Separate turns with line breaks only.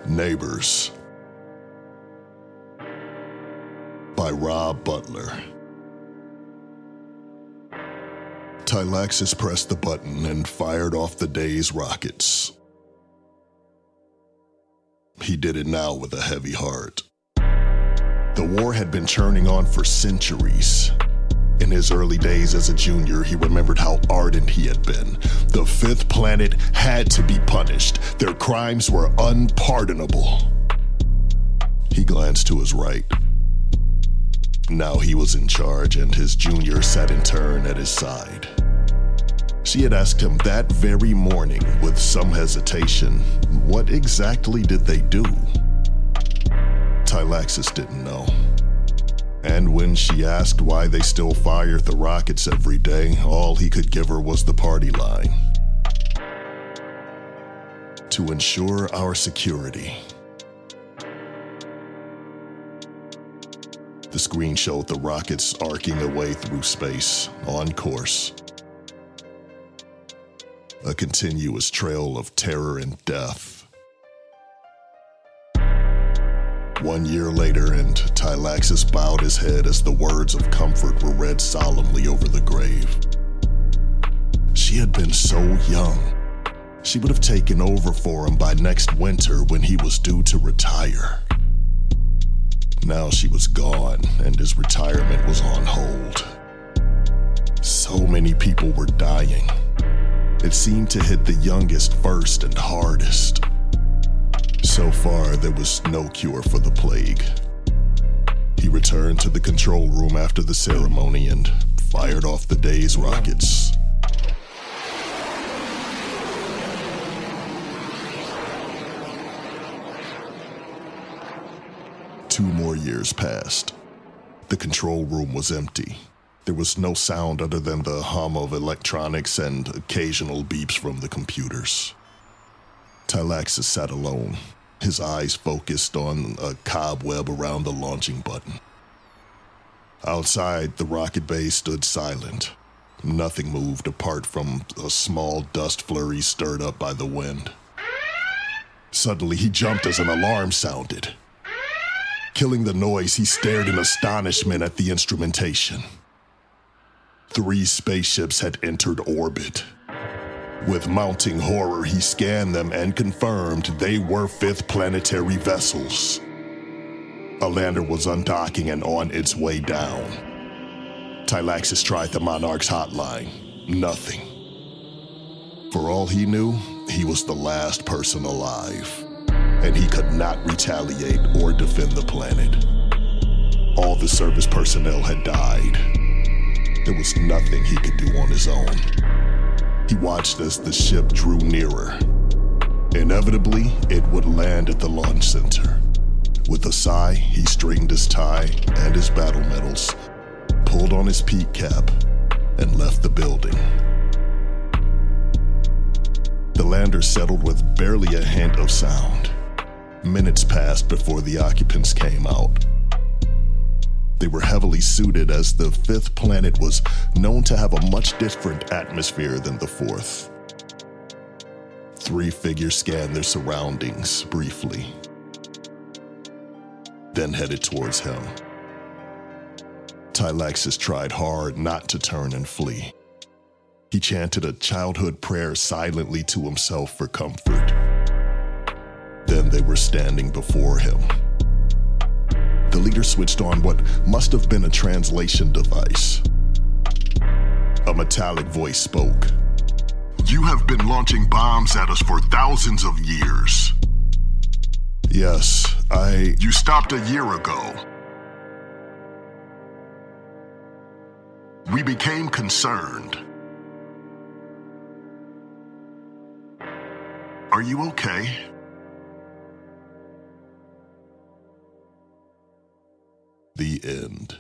Neighbors by Rob Butler. Tylaxis pressed the button and fired off the day's rockets. He did it now with a heavy heart. The war had been churning on for centuries. In his early days as a junior, he remembered how ardent he had been. The fifth planet had to be punished. Their crimes were unpardonable. He glanced to his right. Now he was in charge, and his junior sat in turn at his side. She had asked him that very morning, with some hesitation, what exactly did they do? Tylaxis didn't know. And when she asked why they still fired the rockets every day, all he could give her was the party line. To ensure our security. The screen showed the rockets arcing away through space, on course. A continuous trail of terror and death. 1 year later, and Tylaxis bowed his head as the words of comfort were read solemnly over the grave. She had been so young. She would have taken over for him by next winter when he was due to retire. Now she was gone, and his retirement was on hold. So many people were dying. It seemed to hit the youngest first and hardest. So far, there was no cure for the plague. He returned to the control room after the ceremony and fired off the day's rockets. Two more years passed. The control room was empty. There was no sound other than the hum of electronics and occasional beeps from the computers. Tylaxis sat alone, his eyes focused on a cobweb around the launching button. Outside, the rocket bay stood silent. Nothing moved apart from a small dust flurry stirred up by the wind. Suddenly, he jumped as an alarm sounded. Killing the noise, he stared in astonishment at the instrumentation. 3 spaceships had entered orbit. With mounting horror, he scanned them and confirmed they were fifth planetary vessels. A lander was undocking and on its way down. Tylaxis tried the Monarch's hotline. Nothing. For all he knew, he was the last person alive, and he could not retaliate or defend the planet. All the service personnel had died. There was nothing he could do on his own. He watched as the ship drew nearer. Inevitably, it would land at the launch center. With a sigh, he straightened his tie and his battle medals, pulled on his peak cap, and left the building. The lander settled with barely a hint of sound. Minutes passed before the occupants came out. They were heavily suited, as the fifth planet was known to have a much different atmosphere than the fourth. 3 figures scanned their surroundings briefly, then headed towards him. Tylaxis tried hard not to turn and flee. He chanted a childhood prayer silently to himself for comfort. Then they were standing before him. The leader switched on what must have been a translation device. A metallic voice spoke. "You have been launching bombs at us for thousands of years." "Yes, You stopped a year ago. We became concerned. Are you okay?" The end.